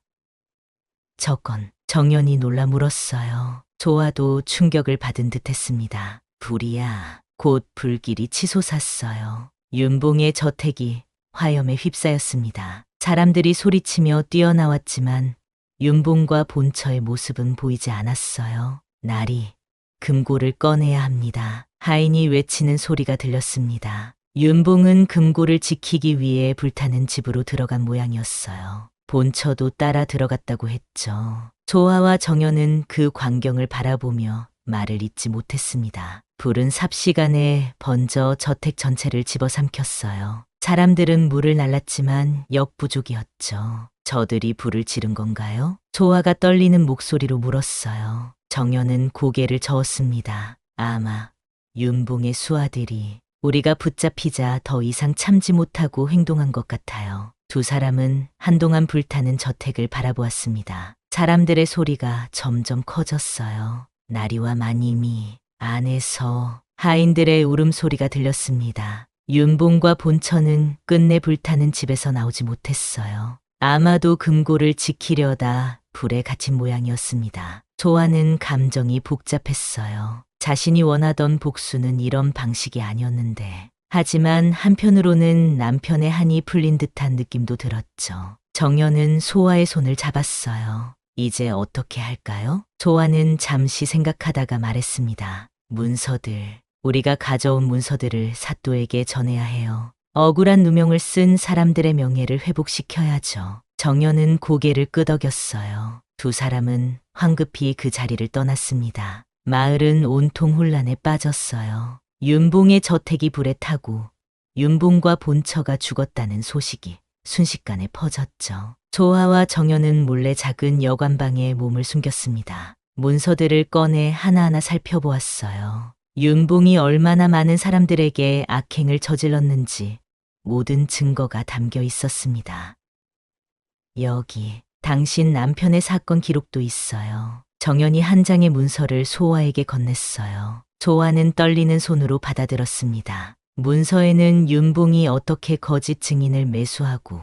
저건 정연이 놀라 물었어요. 소아도 충격을 받은 듯했습니다. 불이야. 곧 불길이 치솟았어요. 윤봉의 저택이 화염에 휩싸였습니다. 사람들이 소리치며 뛰어나왔지만 윤봉과 본처의 모습은 보이지 않았어요. 나리, 금고를 꺼내야 합니다. 하인이 외치는 소리가 들렸습니다. 윤봉은 금고를 지키기 위해 불타는 집으로 들어간 모양이었어요. 본처도 따라 들어갔다고 했죠. 소아와 정연은 그 광경을 바라보며 말을 잇지 못했습니다. 불은 삽시간에 번져 저택 전체를 집어삼켰어요. 사람들은 물을 날랐지만 역부족이었죠. 저들이 불을 지른 건가요? 소아가 떨리는 목소리로 물었어요. 정연은 고개를 저었습니다. 아마 윤봉의 수하들이 우리가 붙잡히자 더 이상 참지 못하고 행동한 것 같아요. 두 사람은 한동안 불타는 저택을 바라보았습니다. 사람들의 소리가 점점 커졌어요. 나리와 마님이 안에서 하인들의 울음소리가 들렸습니다. 윤봉과 본처는 끝내 불타는 집에서 나오지 못했어요. 아마도 금고를 지키려다 불에 갇힌 모양이었습니다. 소아는 감정이 복잡했어요. 자신이 원하던 복수는 이런 방식이 아니었는데, 하지만 한편으로는 남편의 한이 풀린 듯한 느낌도 들었죠. 정연은 소아의 손을 잡았어요. 이제 어떻게 할까요? 조아는 잠시 생각하다가 말했습니다. 문서들, 우리가 가져온 문서들을 사또에게 전해야 해요. 억울한 누명을 쓴 사람들의 명예를 회복시켜야죠. 정연은 고개를 끄덕였어요. 두 사람은 황급히 그 자리를 떠났습니다. 마을은 온통 혼란에 빠졌어요. 윤봉의 저택이 불에 타고 윤봉과 본처가 죽었다는 소식이 순식간에 퍼졌죠. 조아와 정연은 몰래 작은 여관방에 몸을 숨겼습니다. 문서들을 꺼내 하나하나 살펴보았어요. 윤봉이 얼마나 많은 사람들에게 악행을 저질렀는지 모든 증거가 담겨 있었습니다. 여기 당신 남편의 사건 기록도 있어요. 정연이 한 장의 문서를 소아에게 건넸어요. 조아는 떨리는 손으로 받아들었습니다. 문서에는 윤봉이 어떻게 거짓 증인을 매수하고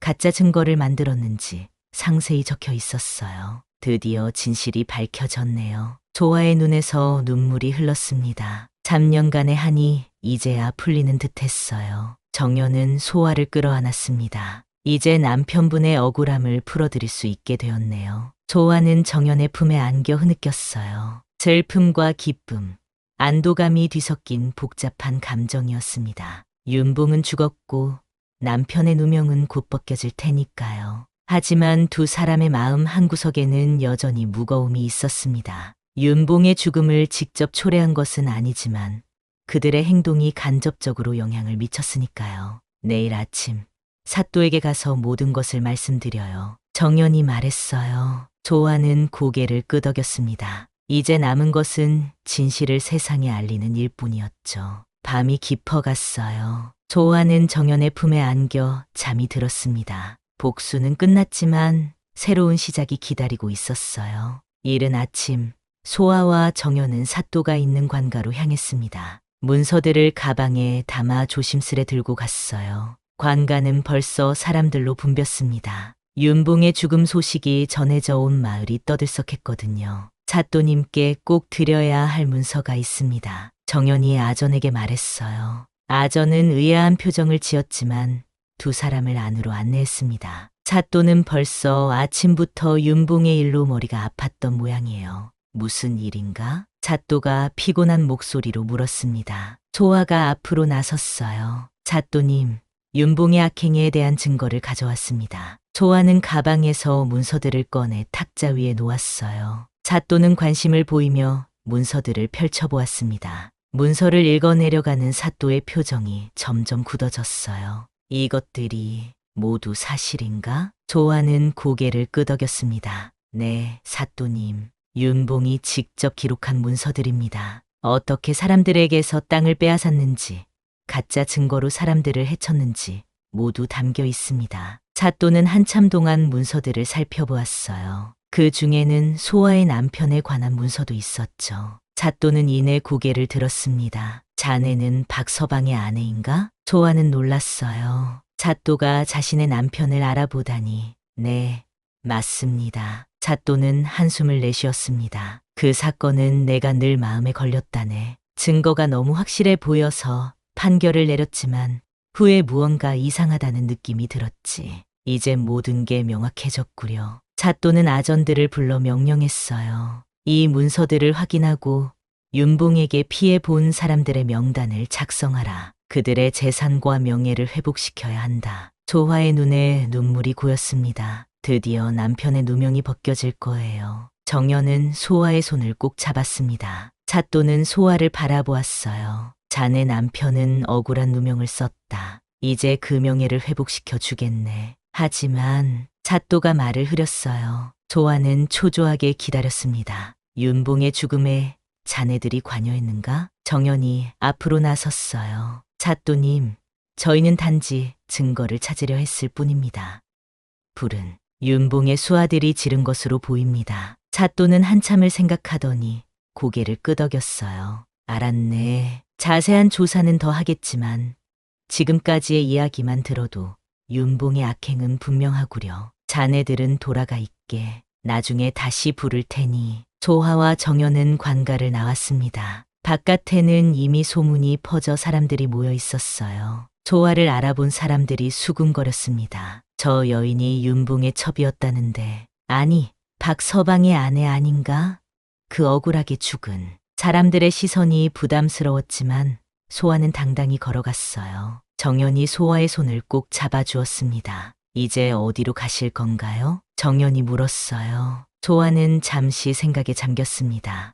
가짜 증거를 만들었는지 상세히 적혀 있었어요. 드디어 진실이 밝혀졌네요. 조아의 눈에서 눈물이 흘렀습니다. 3년간의 한이 이제야 풀리는 듯했어요. 정연은 소아를 끌어안았습니다. 이제 남편분의 억울함을 풀어드릴 수 있게 되었네요. 조아는 정연의 품에 안겨 흐느꼈어요. 슬픔과 기쁨, 안도감이 뒤섞인 복잡한 감정이었습니다. 윤봉은 죽었고 남편의 누명은 곧 벗겨질 테니까요. 하지만 두 사람의 마음 한구석에는 여전히 무거움이 있었습니다. 윤봉의 죽음을 직접 초래한 것은 아니지만 그들의 행동이 간접적으로 영향을 미쳤으니까요. 내일 아침 사또에게 가서 모든 것을 말씀드려요. 정연이 말했어요. 조아는 고개를 끄덕였습니다. 이제 남은 것은 진실을 세상에 알리는 일뿐이었죠. 밤이 깊어갔어요. 조아는 정연의 품에 안겨 잠이 들었습니다. 복수는 끝났지만 새로운 시작이 기다리고 있었어요. 이른 아침, 소아와 정연은 사또가 있는 관가로 향했습니다. 문서들을 가방에 담아 조심스레 들고 갔어요. 관가는 벌써 사람들로 붐볐습니다. 윤봉의 죽음 소식이 전해져 온 마을이 떠들썩했거든요. 사또님께 꼭 드려야 할 문서가 있습니다. 정연이 아전에게 말했어요. 아전은 의아한 표정을 지었지만 두 사람을 안으로 안내했습니다. 사또는 벌써 아침부터 윤봉의 일로 머리가 아팠던 모양이에요. 무슨 일인가? 사또가 피곤한 목소리로 물었습니다. 조아가 앞으로 나섰어요. 사또님, 윤봉의 악행에 대한 증거를 가져왔습니다. 조아는 가방에서 문서들을 꺼내 탁자 위에 놓았어요. 사또는 관심을 보이며 문서들을 펼쳐보았습니다. 문서를 읽어내려가는 사또의 표정이 점점 굳어졌어요. 이것들이 모두 사실인가? 조아는 고개를 끄덕였습니다. 네, 사또님. 윤봉이 직접 기록한 문서들입니다. 어떻게 사람들에게서 땅을 빼앗았는지, 가짜 증거로 사람들을 해쳤는지 모두 담겨 있습니다. 사또는 한참 동안 문서들을 살펴보았어요. 그 중에는 소아의 남편에 관한 문서도 있었죠. 사또는 이내 고개를 들었습니다. 자네는 박서방의 아내인가? 조아는 놀랐어요. 사또가 자신의 남편을 알아보다니. 네, 맞습니다. 사또는 한숨을 내쉬었습니다. 그 사건은 내가 늘 마음에 걸렸다네. 증거가 너무 확실해 보여서 판결을 내렸지만 후에 무언가 이상하다는 느낌이 들었지. 이제 모든 게 명확해졌구려. 사또는 아전들을 불러 명령했어요. 이 문서들을 확인하고 윤봉에게 피해 본 사람들의 명단을 작성하라. 그들의 재산과 명예를 회복시켜야 한다. 조화의 눈에 눈물이 고였습니다. 드디어 남편의 누명이 벗겨질 거예요. 정연은 소아의 손을 꼭 잡았습니다. 사또는 소아를 바라보았어요. 자네 남편은 억울한 누명을 썼다. 이제 그 명예를 회복시켜 주겠네. 하지만 사또가 말을 흐렸어요. 조아는 초조하게 기다렸습니다. 윤봉의 죽음에 자네들이 관여했는가? 정연이 앞으로 나섰어요. 사또님, 저희는 단지 증거를 찾으려 했을 뿐입니다. 불은 윤봉의 수하들이 지른 것으로 보입니다. 사또는 한참을 생각하더니 고개를 끄덕였어요. 알았네. 자세한 조사는 더 하겠지만 지금까지의 이야기만 들어도 윤봉의 악행은 분명하구려. 자네들은 돌아가 있게. 나중에 다시 부를 테니. 조화와 정연은 관가를 나왔습니다. 바깥에는 이미 소문이 퍼져 사람들이 모여 있었어요. 조화를 알아본 사람들이 수군거렸습니다. 저 여인이 윤봉의 첩이었다는데. 아니, 박서방의 아내 아닌가? 그 억울하게 죽은. 사람들의 시선이 부담스러웠지만 소아는 당당히 걸어갔어요. 정연이 소아의 손을 꼭 잡아주었습니다. 이제 어디로 가실 건가요? 정연이 물었어요. 소아는 잠시 생각에 잠겼습니다.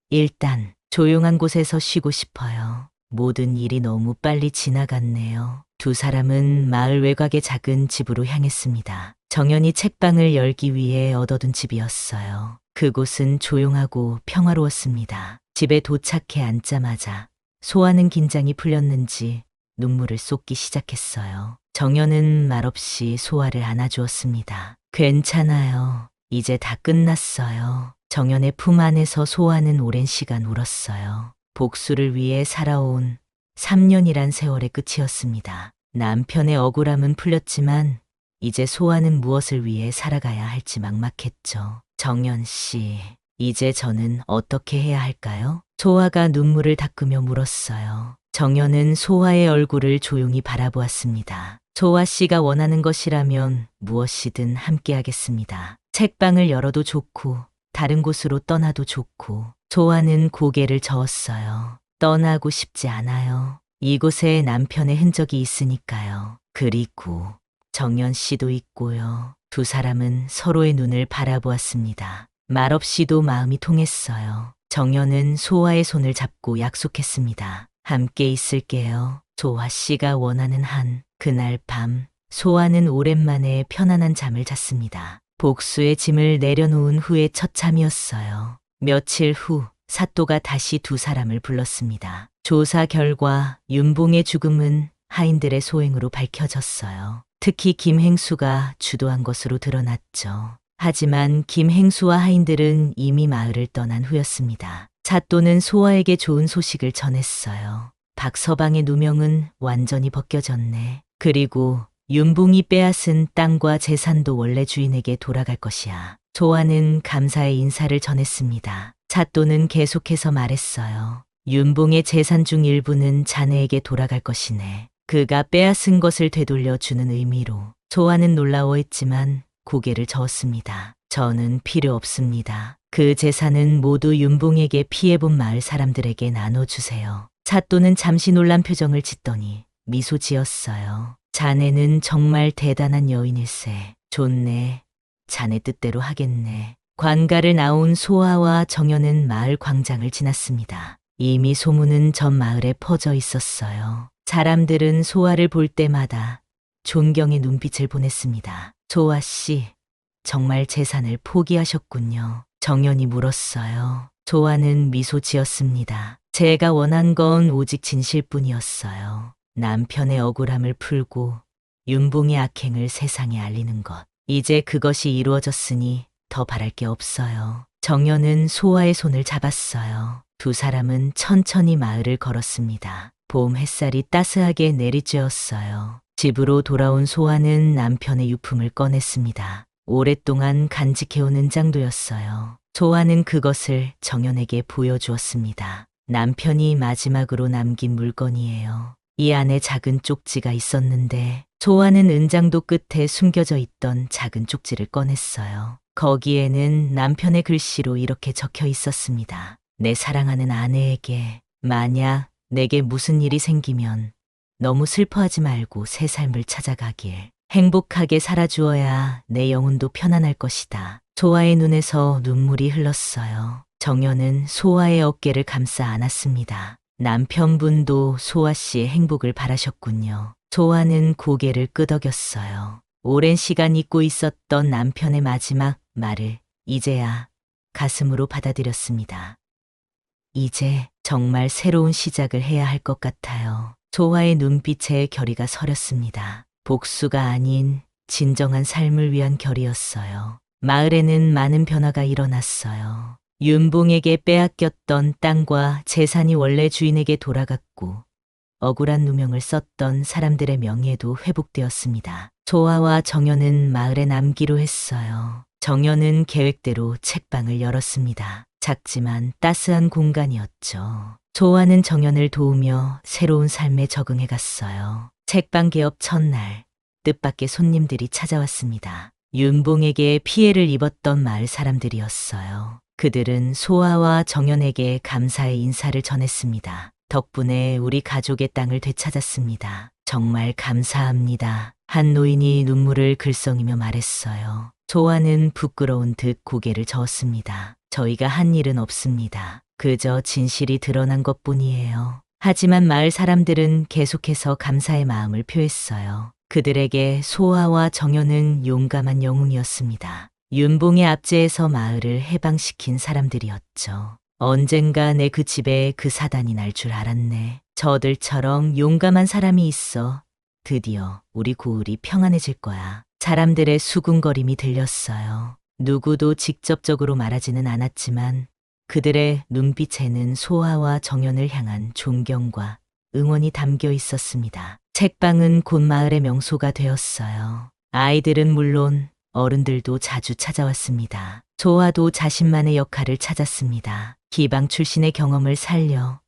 일단 조용한 곳에서 쉬고 싶어요. 모든 일이 너무 빨리 지나갔네요. 두 사람은 마을 외곽의 작은 집으로 향했습니다. 정연이 책방을 열기 위해 얻어둔 집이었어요. 그곳은 조용하고 평화로웠습니다. 집에 도착해 앉자마자 소아는 긴장이 풀렸는지 눈물을 쏟기 시작했어요. 정연은 말없이 소아를 안아주었습니다. 괜찮아요. 이제 다 끝났어요. 정연의 품 안에서 소아는 오랜 시간 울었어요. 복수를 위해 살아온 3년이란 세월의 끝이었습니다. 남편의 억울함은 풀렸지만 이제 소아는 무엇을 위해 살아가야 할지 막막했죠. 정연 씨, 이제 저는 어떻게 해야 할까요? 소아가 눈물을 닦으며 물었어요. 정연은 소아의 얼굴을 조용히 바라보았습니다. 소아 씨가 원하는 것이라면 무엇이든 함께하겠습니다. 책방을 열어도 좋고 다른 곳으로 떠나도 좋고. 소아는 고개를 저었어요. 떠나고 싶지 않아요. 이곳에 남편의 흔적이 있으니까요. 그리고 정연 씨도 있고요. 두 사람은 서로의 눈을 바라보았습니다. 말없이도 마음이 통했어요. 정연은 소아의 손을 잡고 약속했습니다. 함께 있을게요. 소아 씨가 원하는 한. 그날 밤 소아는 오랜만에 편안한 잠을 잤습니다. 복수의 짐을 내려놓은 후의 첫 잠이었어요. 며칠 후 사또가 다시 두 사람을 불렀습니다. 조사 결과 윤봉의 죽음은 하인들의 소행으로 밝혀졌어요. 특히 김행수가 주도한 것으로 드러났죠. 하지만 김행수와 하인들은 이미 마을을 떠난 후였습니다. 사또는 소아에게 좋은 소식을 전했어요. 박서방의 누명은 완전히 벗겨졌네. 그리고 윤봉이 빼앗은 땅과 재산도 원래 주인에게 돌아갈 것이야. 소아는 감사의 인사를 전했습니다. 사또는 계속해서 말했어요. 윤봉의 재산 중 일부는 자네에게 돌아갈 것이네. 그가 빼앗은 것을 되돌려주는 의미로. 소아는 놀라워했지만 고개를 저었습니다. 저는 필요 없습니다. 그 재산은 모두 윤봉에게 피해본 마을 사람들에게 나눠주세요. 사또는 잠시 놀란 표정을 짓더니 미소 지었어요. 자네는 정말 대단한 여인일세. 좋네. 자네 뜻대로 하겠네. 관가를 나온 소아와 정연은 마을 광장을 지났습니다. 이미 소문은 전 마을에 퍼져 있었어요. 사람들은 소아를 볼 때마다 존경의 눈빛을 보냈습니다. 소아 씨, 정말 재산을 포기하셨군요. 정연이 물었어요. 소아는 미소 지었습니다. 제가 원한 건 오직 진실뿐이었어요. 남편의 억울함을 풀고 윤봉의 악행을 세상에 알리는 것. 이제 그것이 이루어졌으니 더 바랄 게 없어요. 정연은 소아의 손을 잡았어요. 두 사람은 천천히 마을을 걸었습니다. 봄 햇살이 따스하게 내리쬐었어요. 집으로 돌아온 소아는 남편의 유품을 꺼냈습니다. 오랫동안 간직해온 은장도였어요. 소아는 그것을 정연에게 보여주었습니다. 남편이 마지막으로 남긴 물건이에요. 이 안에 작은 쪽지가 있었는데 소아는 은장도 끝에 숨겨져 있던 작은 쪽지를 꺼냈어요. 거기에는 남편의 글씨로 이렇게 적혀 있었습니다. 내 사랑하는 아내에게 만약 내게 무슨 일이 생기면 너무 슬퍼하지 말고 새 삶을 찾아가길. 행복하게 살아주어야 내 영혼도 편안할 것이다. 소아의 눈에서 눈물이 흘렀어요. 정연은 소아의 어깨를 감싸 안았습니다. 남편분도 소아 씨의 행복을 바라셨군요. 소아는 고개를 끄덕였어요. 오랜 시간 잊고 있었던 남편의 마지막 말을 이제야 가슴으로 받아들였습니다. 이제 정말 새로운 시작을 해야 할 것 같아요. 소아의 눈빛에 결의가 서렸습니다. 복수가 아닌 진정한 삶을 위한 결의였어요. 마을에는 많은 변화가 일어났어요. 윤봉에게 빼앗겼던 땅과 재산이 원래 주인에게 돌아갔고 억울한 누명을 썼던 사람들의 명예도 회복되었습니다. 소아와 정연은 마을에 남기로 했어요. 정연은 계획대로 책방을 열었습니다. 작지만 따스한 공간이었죠. 소아는 정연을 도우며 새로운 삶에 적응해 갔어요. 책방 개업 첫날 뜻밖의 손님들이 찾아왔습니다. 윤봉에게 피해를 입었던 마을 사람들이었어요. 그들은 소아와 정연에게 감사의 인사를 전했습니다. 덕분에 우리 가족의 땅을 되찾았습니다. 정말 감사합니다. 한 노인이 눈물을 글썽이며 말했어요. 소아는 부끄러운 듯 고개를 저었습니다. 저희가 한 일은 없습니다. 그저 진실이 드러난 것뿐이에요. 하지만 마을 사람들은 계속해서 감사의 마음을 표했어요. 그들에게 소아와 정연은 용감한 영웅이었습니다. 윤봉의 압제에서 마을을 해방시킨 사람들이었죠. 언젠가 내 그 집에 그 사단이 날 줄 알았네. 저들처럼 용감한 사람이 있어 드디어 우리 고을이 평안해질 거야. 사람들의 수군거림이 들렸어요. 누구도 직접적으로 말하지는 않았지만 그들의 눈빛에는 소아와 정연을 향한 존경과 응원이 담겨 있었습니다. 책방은 곧 마을의 명소가 되었어요. 아이들은 물론 어른들도 자주 찾아왔습니다. 소아도 자신만의 역할을 찾았습니다. 기방 출신의 경험을 살려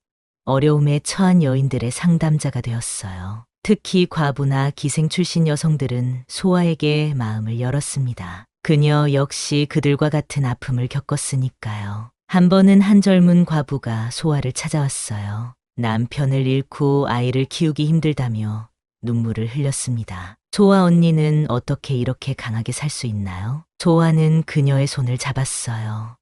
어려움에 처한 여인들의 상담자가 되었어요. 특히 과부나 기생 출신 여성들은 소아에게 마음을 열었습니다. 그녀 역시 그들과 같은 아픔을 겪었으니까요. 한 번은 한 젊은 과부가 소아를 찾아왔어요. 남편을 잃고 아이를 키우기 힘들다며 눈물을 흘렸습니다. 소아 언니는 어떻게 이렇게 강하게 살 수 있나요? 소아는 그녀의 손을 잡았어요.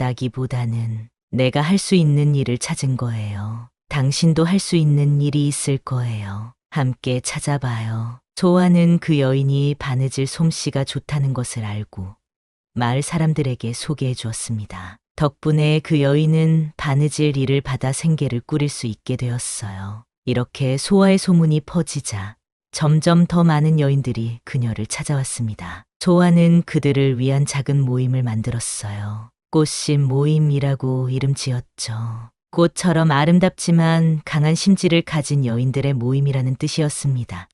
강하다기보다는 내가 할 수 있는 일을 찾은 거예요. 당신도 할 수 있는 일이 있을 거예요. 함께 찾아봐요. 소아는 그 여인이 바느질 솜씨가 좋다는 것을 알고 마을 사람들에게 소개해 주었습니다. 덕분에 그 여인은 바느질 일을 받아 생계를 꾸릴 수 있게 되었어요. 이렇게 소아의 소문이 퍼지자 점점 더 많은 여인들이 그녀를 찾아왔습니다. 소아는 그들을 위한 작은 모임을 만들었어요. 꽃심 모임이라고 이름 지었죠. 꽃처럼 아름답지만 강한 심지를 가진 여인들의 모임이라는 뜻이었습니다.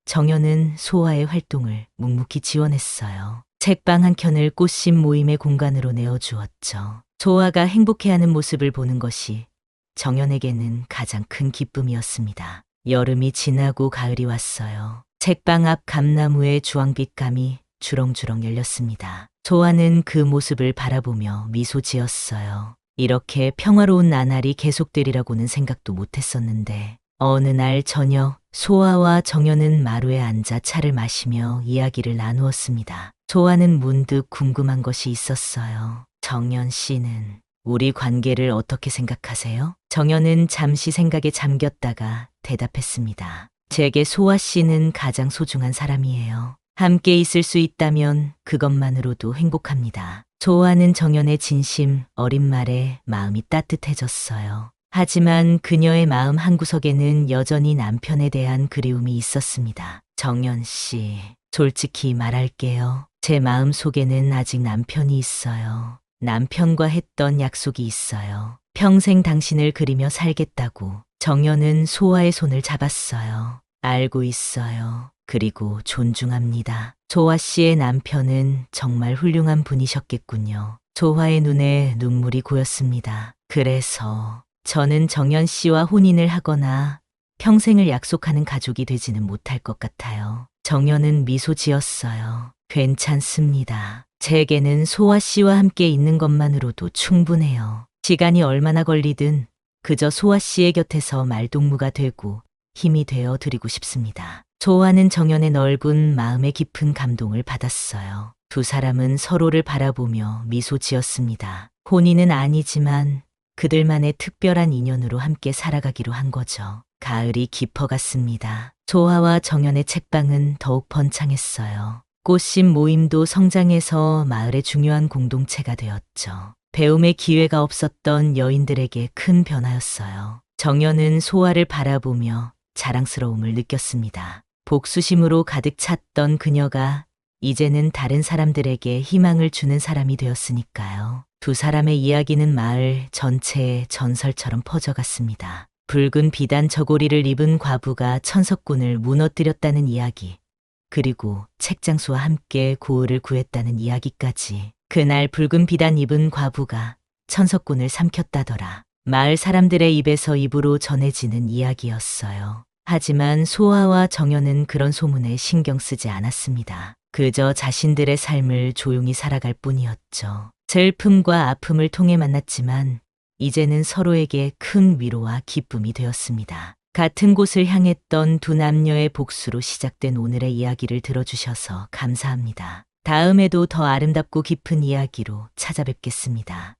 정연은 소아의 활동을 묵묵히 지원했어요. 책방 한 켠을 꽃심 모임의 공간으로 내어주었죠. 소아가 행복해하는 모습을 보는 것이 정연에게는 가장 큰 기쁨이었습니다. 여름이 지나고 가을이 왔어요. 책방 앞 감나무의 주황빛감이 주렁주렁 열렸습니다. 소아는 그 모습을 바라보며 미소 지었어요. 이렇게 평화로운 나날이 계속되리라고는 생각도 못했었는데 어느 날 저녁 소아와 정연은 마루에 앉아 차를 마시며 이야기를 나누었습니다. 소아는 문득 궁금한 것이 있었어요. 정연 씨는 우리 관계를 어떻게 생각하세요? 정연은 잠시 생각에 잠겼다가 대답했습니다. 제게 소아 씨는 가장 소중한 사람이에요. 함께 있을 수 있다면 그것만으로도 행복합니다. 소아는 정연의 진심 어린 말에 마음이 따뜻해졌어요. 하지만 그녀의 마음 한구석에는 여전히 남편에 대한 그리움이 있었습니다. 정연 씨, 솔직히 말할게요. 제 마음 속에는 아직 남편이 있어요. 남편과 했던 약속이 있어요. 평생 당신을 그리며 살겠다고. 정연은 소아의 손을 잡았어요. 알고 있어요. 그리고 존중합니다. 소아 씨의 남편은 정말 훌륭한 분이셨겠군요. 소아의 눈에 눈물이 고였습니다. 그래서 저는 정연 씨와 혼인을 하거나 평생을 약속하는 가족이 되지는 못할 것 같아요. 정연은 미소 지었어요. 괜찮습니다. 제게는 소아 씨와 함께 있는 것만으로도 충분해요. 시간이 얼마나 걸리든 그저 소아 씨의 곁에서 말동무가 되고 힘이 되어 드리고 싶습니다. 소아는 정연의 넓은 마음에 깊은 감동을 받았어요. 두 사람은 서로를 바라보며 미소 지었습니다. 혼인은 아니지만 그들만의 특별한 인연으로 함께 살아가기로 한 거죠. 가을이 깊어갔습니다. 소아와 정연의 책방은 더욱 번창했어요. 꽃심 모임도 성장해서 마을의 중요한 공동체가 되었죠. 배움의 기회가 없었던 여인들에게 큰 변화였어요. 정연은 소아를 바라보며 자랑스러움을 느꼈습니다. 복수심으로 가득 찼던 그녀가 이제는 다른 사람들에게 희망을 주는 사람이 되었으니까요. 두 사람의 이야기는 마을 전체에 전설처럼 퍼져갔습니다. 붉은 비단 저고리를 입은 과부가 천석군을 무너뜨렸다는 이야기, 그리고 책장수와 함께 고을을 구했다는 이야기까지. 그날 붉은 비단 입은 과부가 천석군을 삼켰다더라. 마을 사람들의 입에서 입으로 전해지는 이야기였어요. 하지만 소아와 정연은 그런 소문에 신경 쓰지 않았습니다. 그저 자신들의 삶을 조용히 살아갈 뿐이었죠. 슬픔과 아픔을 통해 만났지만 이제는 서로에게 큰 위로와 기쁨이 되었습니다. 같은 곳을 향했던 두 남녀의 복수로 시작된 오늘의 이야기를 들어주셔서 감사합니다. 다음에도 더 아름답고 깊은 이야기로 찾아뵙겠습니다.